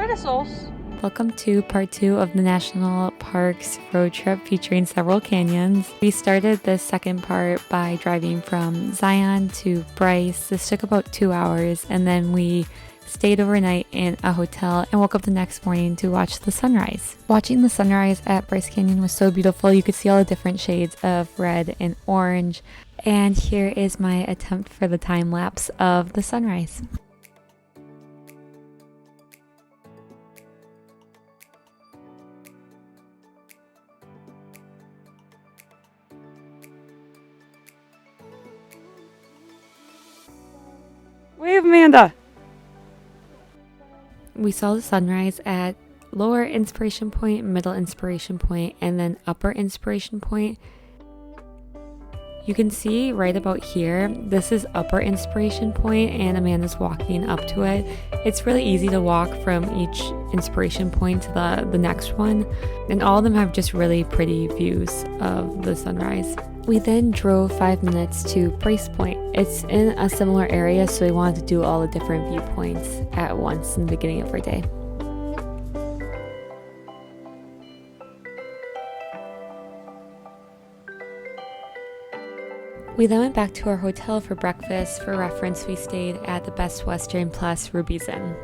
Tortoises. Welcome to part 2 of the National Parks road trip featuring several canyons. We started this second part by driving from Zion to Bryce. This took about 2 hours, and then we stayed overnight in a hotel and woke up the next morning to watch the sunrise. Watching the sunrise at Bryce Canyon was so beautiful. You could see all the different shades of red and orange. And here is my attempt for the time lapse of the sunrise. Wave, Amanda. We saw the sunrise at lower inspiration point, middle inspiration point, and then upper inspiration point. You can see right about here, this is upper inspiration point and Amanda's walking up to it. It's really easy to walk from each inspiration point to the next one, and all of them have just really pretty views of the sunrise. We then drove 5 minutes to Bryce Point. It's in a similar area, so we wanted to do all the different viewpoints at once in the beginning of our day. We then went back to our hotel for breakfast. For reference, we stayed at the Best Western Plus Ruby's Inn.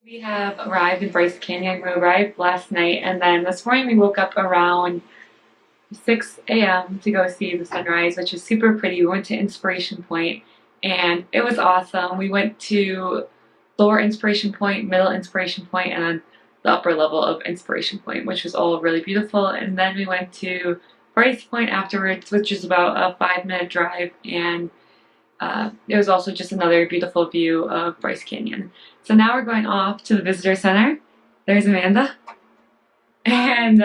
We have arrived in Bryce Canyon. We arrived last night, and then this morning we woke up around 6 a.m. to go see the sunrise, which is super pretty. We went to Inspiration Point, and it was awesome. We went to lower Inspiration Point, middle Inspiration Point, and then the upper level of Inspiration Point, which was all really beautiful. And then we went to Bryce Point afterwards, which is about a 5-minute drive, and it was also just another beautiful view of Bryce Canyon. So now we're going off to the visitor center. There's Amanda. And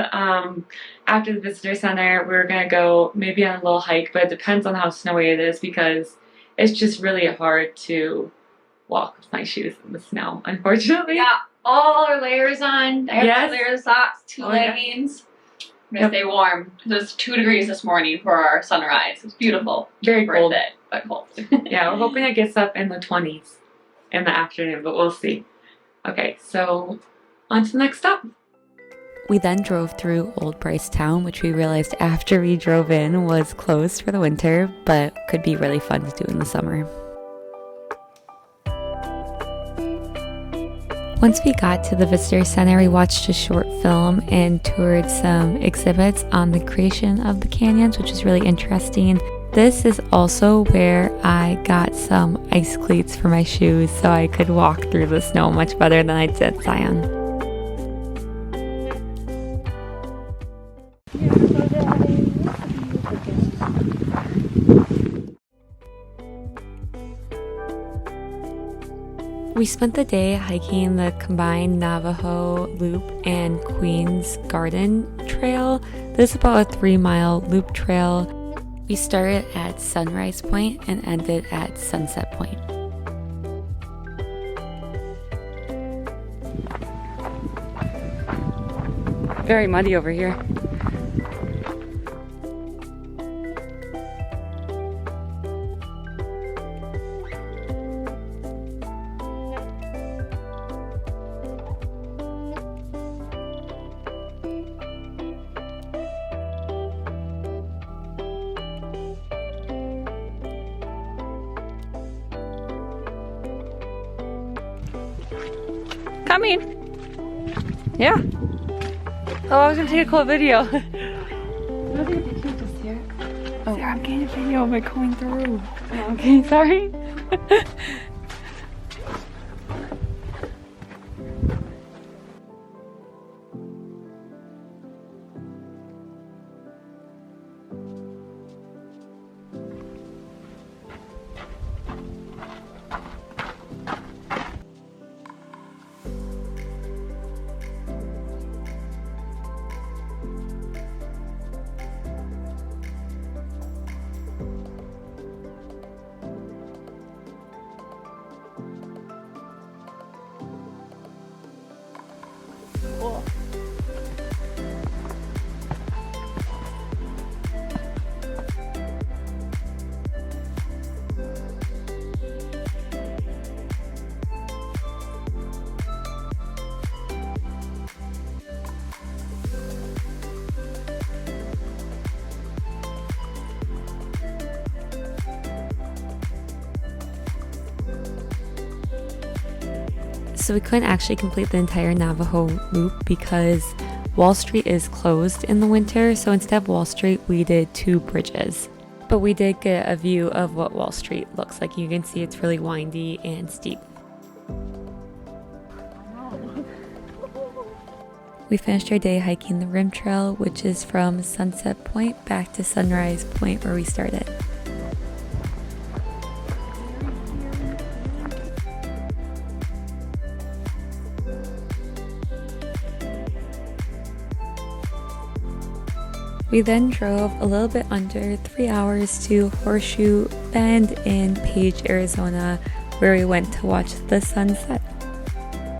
after the visitor center, we're going to go maybe on a little hike, but it depends on how snowy it is because it's just really hard to walk with my shoes in the snow, unfortunately. Yeah, all our layers on. I have 2 layers of socks, 2 leggings. I'm going to stay warm. It was 2 degrees this morning for our sunrise. It was beautiful. Very cold. Worth it, but cold. Yeah, we're hoping it gets up in the 20s in the afternoon, but we'll see. Okay, so on to the next stop. We then drove through Old Bryce Town, which we realized after we drove in was closed for the winter, but could be really fun to do in the summer. Once we got to the visitor center, we watched a short film and toured some exhibits on the creation of the canyons, which was really interesting. This is also where I got some ice cleats for my shoes so I could walk through the snow much better than I did at Zion. We spent the day hiking the combined Navajo Loop and Queen's Garden Trail. This is about a 3-mile loop trail. We started at Sunrise Point and ended at Sunset Point. Very muddy over here. Coming. Yeah. Oh, I was gonna take a cool video. Oh, I'm getting a video by going through. Oh, okay, sorry. So we couldn't actually complete the entire Navajo loop because Wall Street is closed in the winter, so instead of Wall Street, we did 2 bridges. But we did get a view of what Wall Street looks like. You can see it's really windy and steep. We finished our day hiking the Rim Trail, which is from Sunset Point back to Sunrise Point where we started. We then drove a little bit under 3 hours to Horseshoe Bend in Page, Arizona, where we went to watch the sunset.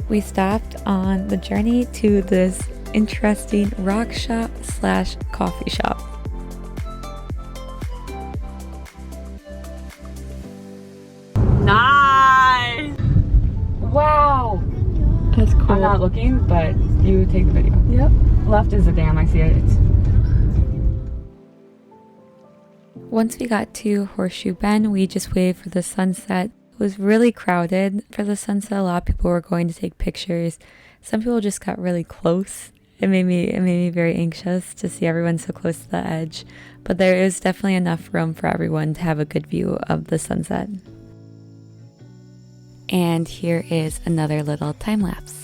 We stopped on the journey to this interesting rock shop / coffee shop. Nice! Wow! That's cool. I'm not looking, but you take the video. Yep. Left is a dam, I see it. Once we got to Horseshoe Bend, we just waited for the sunset. It was really crowded for the sunset. A lot of people were going to take pictures. Some people just got really close. It made me very anxious to see everyone so close to the edge. But there is definitely enough room for everyone to have a good view of the sunset. And here is another little time lapse.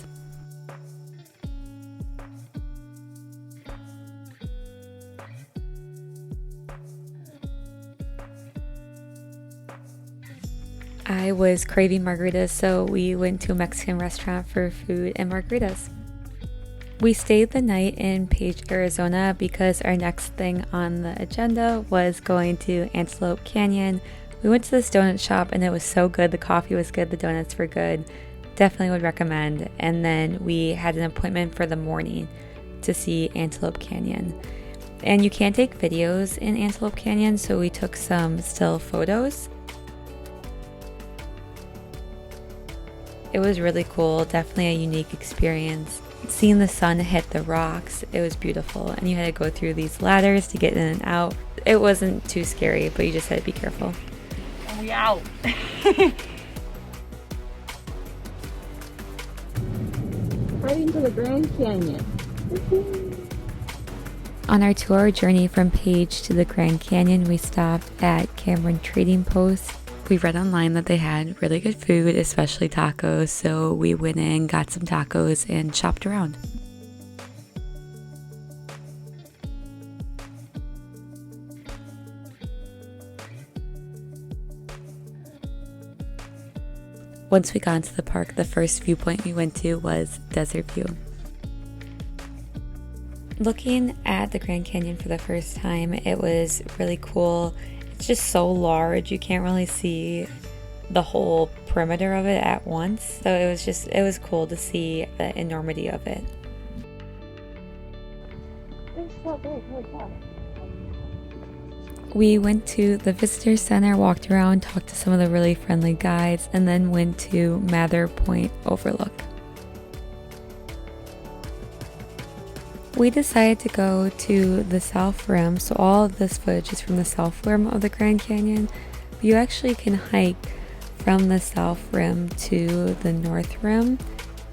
I was craving margaritas, so we went to a Mexican restaurant for food and margaritas. We stayed the night in Page, Arizona because our next thing on the agenda was going to Antelope Canyon. We went to this donut shop and it was so good. The coffee was good, the donuts were good. Definitely would recommend. And then we had an appointment for the morning to see Antelope Canyon. And you can't take videos in Antelope Canyon, so we took some still photos. It was really cool, definitely a unique experience. Seeing the sun hit the rocks, it was beautiful. And you had to go through these ladders to get in and out. It wasn't too scary, but you just had to be careful. Oh, we out. Heading to the Grand Canyon. On our 2-hour journey from Page to the Grand Canyon, we stopped at Cameron Trading Post. We read online that they had really good food, especially tacos, so we went in, got some tacos, and shopped around. Once we got into the park, the first viewpoint we went to was Desert View. Looking at the Grand Canyon for the first time, it was really cool. It's just so large, you can't really see the whole perimeter of it at once. So it was cool to see the enormity of it. We went to the visitor center, walked around, talked to some of the really friendly guides, and then went to Mather Point Overlook. We decided to go to the South Rim, so all of this footage is from the South Rim of the Grand Canyon. You actually can hike from the South Rim to the North Rim,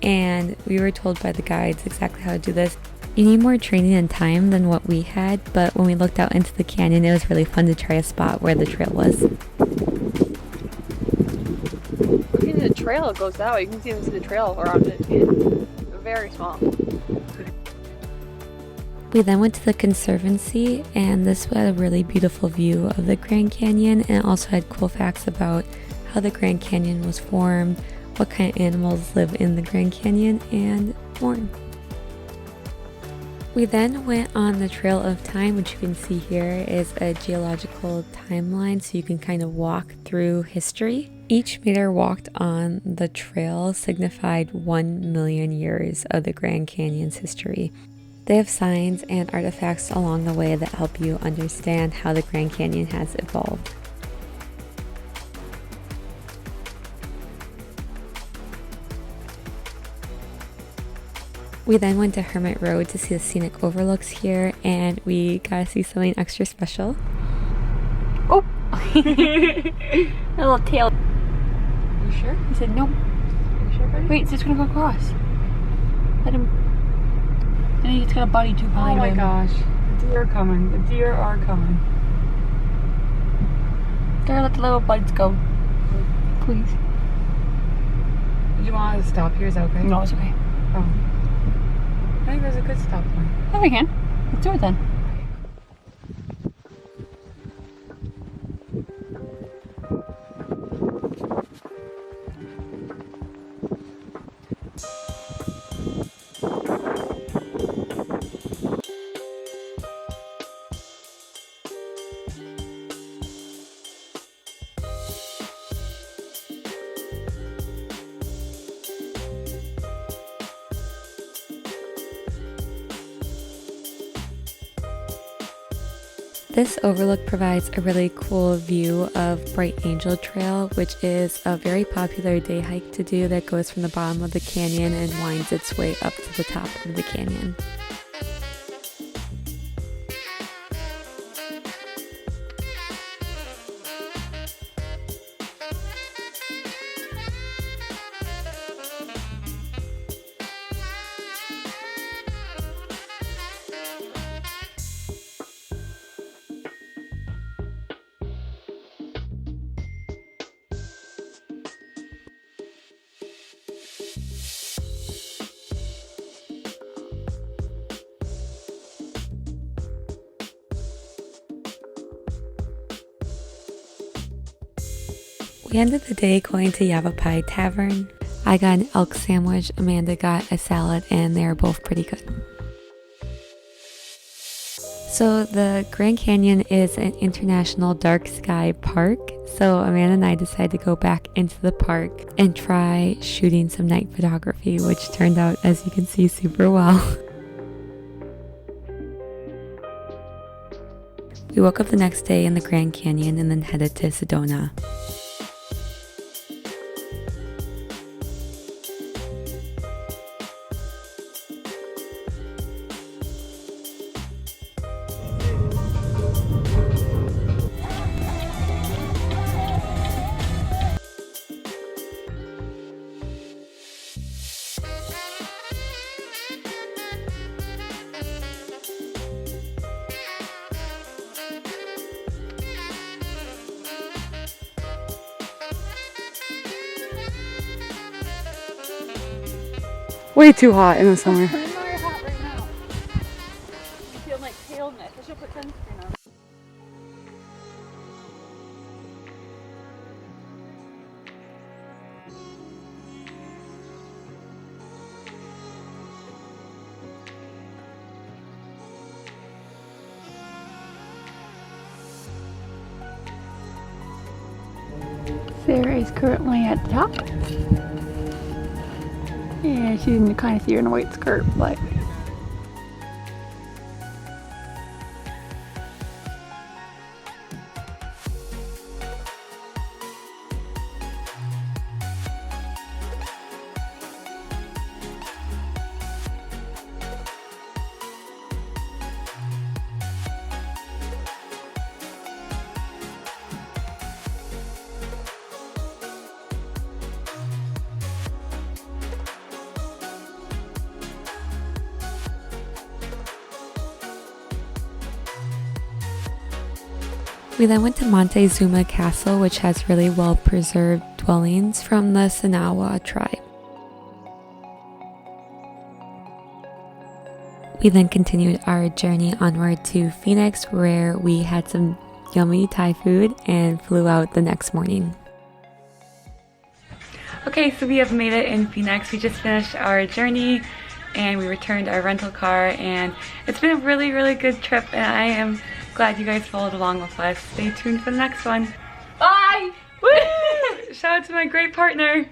and we were told by the guides exactly how to do this. You need more training and time than what we had, but when we looked out into the canyon, it was really fun to try a spot where the trail was. Looking at the trail, it goes that way. You can see the trail around it. It's very small. We then went to the Conservancy, and this had a really beautiful view of the Grand Canyon, and also had cool facts about how the Grand Canyon was formed, what kind of animals live in the Grand Canyon, and more. We then went on the Trail of Time, which you can see here is a geological timeline, so you can kind of walk through history. Each meter walked on the trail signified 1 million years of the Grand Canyon's history. They have signs and artifacts along the way that help you understand how the Grand Canyon has evolved. We then went to Hermit Road to see the scenic overlooks here, and we got to see something extra special. Oh! A little tail. You sure? He said no. You Wait, it's just gonna go across. Let him. And he's got a body too Oh behind my him. gosh. The deer are coming. The deer are coming. There, let the little buds go. Please. Did you want us to stop here? Is that okay? No, it's okay. Oh. I think there's a good stop point. Yeah, we can. Let's do it then. This overlook provides a really cool view of Bright Angel Trail, which is a very popular day hike to do that goes from the bottom of the canyon and winds its way up to the top of the canyon. We ended the day going to Yavapai Tavern. I got an elk sandwich, Amanda got a salad, and they are both pretty good. So the Grand Canyon is an international dark sky park, so Amanda and I decided to go back into the park and try shooting some night photography, which turned out, as you can see, super well. We woke up the next day in the Grand Canyon and then headed to Sedona. Way too hot in the summer. I'm very hot right now. I feel like paleness. I should put sunscreen on. Sarah is currently at the top. Yeah, she didn't kind of see her in a white skirt, but We then went to Montezuma Castle, which has really well preserved dwellings from the Sinawa tribe. We then continued our journey onward to Phoenix, where we had some yummy Thai food and flew out the next morning. Okay, so we have made it in Phoenix. We just finished our journey and we returned our rental car, and it's been a really, really good trip, and I am glad you guys followed along with us. Stay tuned for the next one. Bye! Woo! Shout out to my great partner.